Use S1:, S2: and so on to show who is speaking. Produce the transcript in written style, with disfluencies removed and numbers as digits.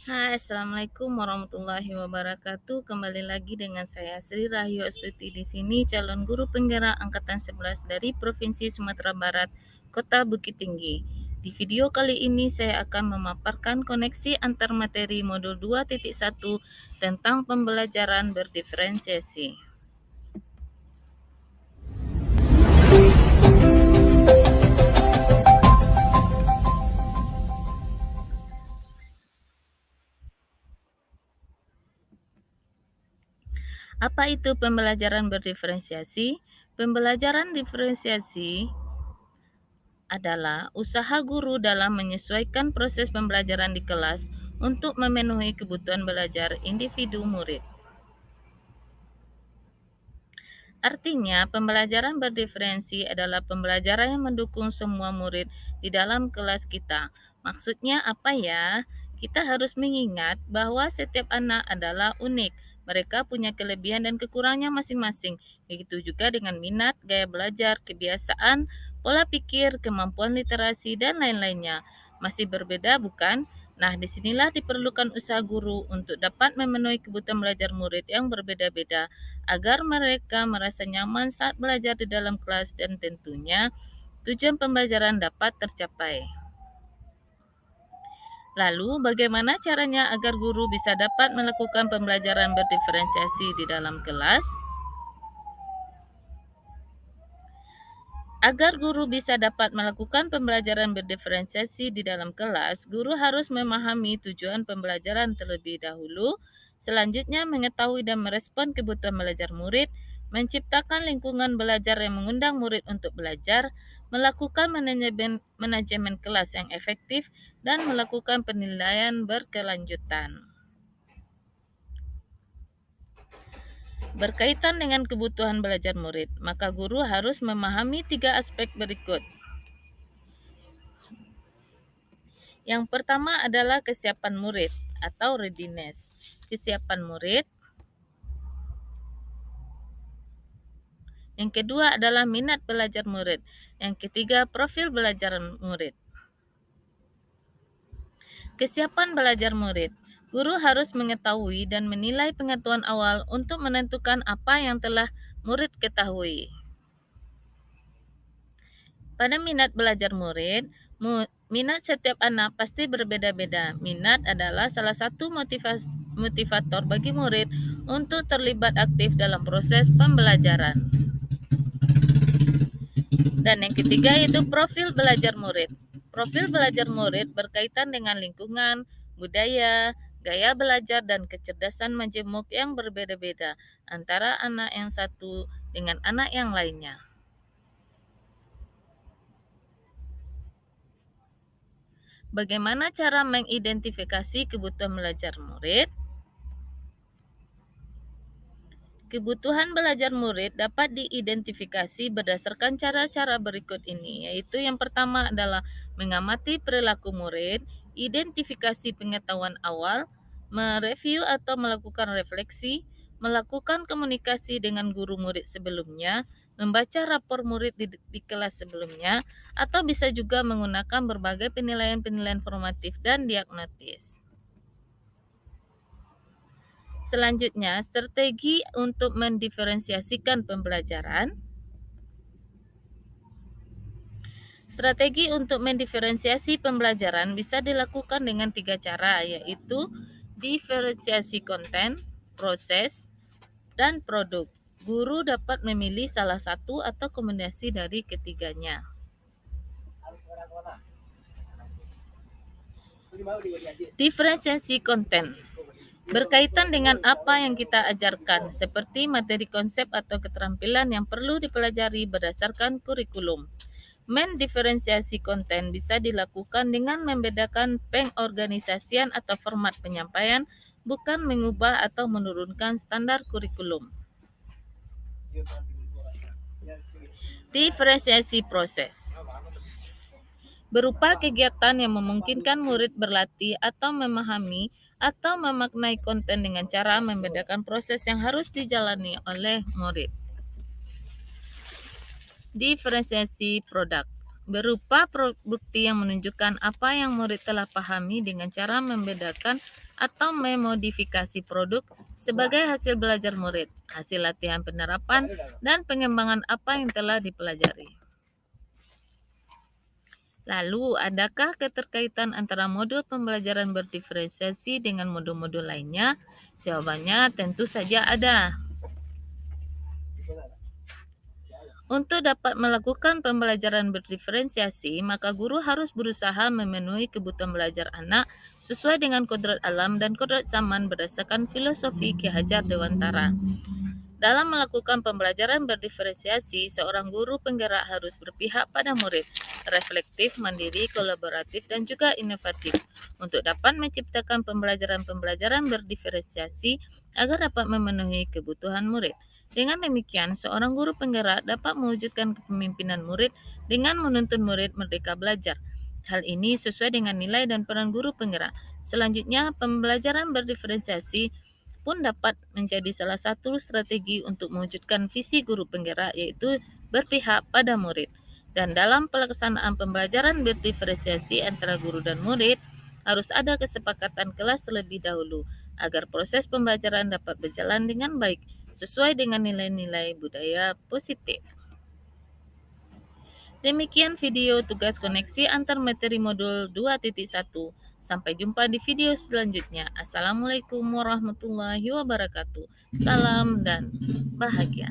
S1: Hai, Assalamualaikum warahmatullahi wabarakatuh. Kembali lagi dengan saya Sri Rahayu Astuti di sini, calon guru penggerak angkatan 11 dari Provinsi Sumatera Barat, Kota Bukit Tinggi. Di video kali ini saya akan memaparkan koneksi antar materi modul 2.1 tentang pembelajaran berdiferensiasi. Apa itu pembelajaran berdiferensiasi? Pembelajaran diferensiasi adalah usaha guru dalam menyesuaikan proses pembelajaran di kelas untuk memenuhi kebutuhan belajar individu murid. Artinya, pembelajaran berdiferensi adalah pembelajaran yang mendukung semua murid di dalam kelas kita. Maksudnya apa ya? Kita harus mengingat bahwa setiap anak adalah unik. Mereka punya kelebihan dan kekurangannya masing-masing. Begitu juga dengan minat, gaya belajar, kebiasaan, pola pikir, kemampuan literasi, dan lain-lainnya. Masih berbeda, bukan? Nah, disinilah diperlukan usaha guru untuk dapat memenuhi kebutuhan belajar murid yang berbeda-beda agar mereka merasa nyaman saat belajar di dalam kelas dan tentunya tujuan pembelajaran dapat tercapai. Lalu, bagaimana caranya agar guru bisa dapat melakukan pembelajaran berdiferensiasi di dalam kelas? Agar guru bisa dapat melakukan pembelajaran berdiferensiasi di dalam kelas, guru harus memahami tujuan pembelajaran terlebih dahulu, selanjutnya mengetahui dan merespon kebutuhan belajar murid, menciptakan lingkungan belajar yang mengundang murid untuk belajar, melakukan manajemen kelas yang efektif, dan melakukan penilaian berkelanjutan. Berkaitan dengan kebutuhan belajar murid, maka guru harus memahami 3 aspek berikut. Yang pertama adalah kesiapan murid atau readiness. Kesiapan murid. Yang kedua adalah minat belajar murid. Yang ketiga, profil belajar murid. Kesiapan belajar murid. Guru harus mengetahui dan menilai pengetahuan awal untuk menentukan apa yang telah murid ketahui. Pada minat belajar murid, minat setiap anak pasti berbeda-beda. Minat adalah salah satu motivator bagi murid untuk terlibat aktif dalam proses pembelajaran. Dan yang ketiga yaitu profil belajar murid. Profil belajar murid berkaitan dengan lingkungan, budaya, gaya belajar, dan kecerdasan majemuk yang berbeda-beda antara anak yang satu dengan anak yang lainnya. Bagaimana cara mengidentifikasi kebutuhan belajar murid? Kebutuhan belajar murid dapat diidentifikasi berdasarkan cara-cara berikut ini, yaitu yang pertama adalah mengamati perilaku murid, identifikasi pengetahuan awal, mereview atau melakukan refleksi, melakukan komunikasi dengan guru murid sebelumnya, membaca rapor murid di kelas sebelumnya, atau bisa juga menggunakan berbagai penilaian-penilaian formatif dan diagnotis. Selanjutnya, strategi untuk mendiferensiasikan pembelajaran. Strategi untuk mendiferensiasi pembelajaran bisa dilakukan dengan 3 cara, yaitu diferensiasi konten, proses, dan produk. Guru dapat memilih salah satu atau kombinasi dari ketiganya. Diferensiasi konten berkaitan dengan apa yang kita ajarkan, seperti materi konsep atau keterampilan yang perlu dipelajari berdasarkan kurikulum. Mendiferensiasi konten bisa dilakukan dengan membedakan pengorganisasian atau format penyampaian, bukan mengubah atau menurunkan standar kurikulum. Diferensiasi proses berupa kegiatan yang memungkinkan murid berlatih atau memahami atau memaknai konten dengan cara membedakan proses yang harus dijalani oleh murid. Diferensiasi produk berupa bukti yang menunjukkan apa yang murid telah pahami dengan cara membedakan atau memodifikasi produk sebagai hasil belajar murid, hasil latihan penerapan, dan pengembangan apa yang telah dipelajari. Lalu, adakah keterkaitan antara modul pembelajaran berdiferensiasi dengan modul-modul lainnya? Jawabannya tentu saja ada. Untuk dapat melakukan pembelajaran berdiferensiasi, maka guru harus berusaha memenuhi kebutuhan belajar anak sesuai dengan kodrat alam dan kodrat zaman berdasarkan filosofi Ki Hajar Dewantara. Dalam melakukan pembelajaran berdiferensiasi, seorang guru penggerak harus berpihak pada murid, reflektif, mandiri, kolaboratif, dan juga inovatif untuk dapat menciptakan pembelajaran-pembelajaran berdiferensiasi agar dapat memenuhi kebutuhan murid. Dengan demikian, seorang guru penggerak dapat mewujudkan kepemimpinan murid dengan menuntun murid merdeka belajar. Hal ini sesuai dengan nilai dan peran guru penggerak. Selanjutnya, pembelajaran berdiferensiasi pun dapat menjadi salah satu strategi untuk mewujudkan visi guru penggerak, yaitu berpihak pada murid. Dan dalam pelaksanaan pembelajaran berdiferensiasi antara guru dan murid, harus ada kesepakatan kelas terlebih dahulu agar proses pembelajaran dapat berjalan dengan baik sesuai dengan nilai-nilai budaya positif. Demikian video tugas koneksi antar materi modul 2.1. Sampai jumpa di video selanjutnya. Assalamualaikum warahmatullahi wabarakatuh. Salam dan bahagia.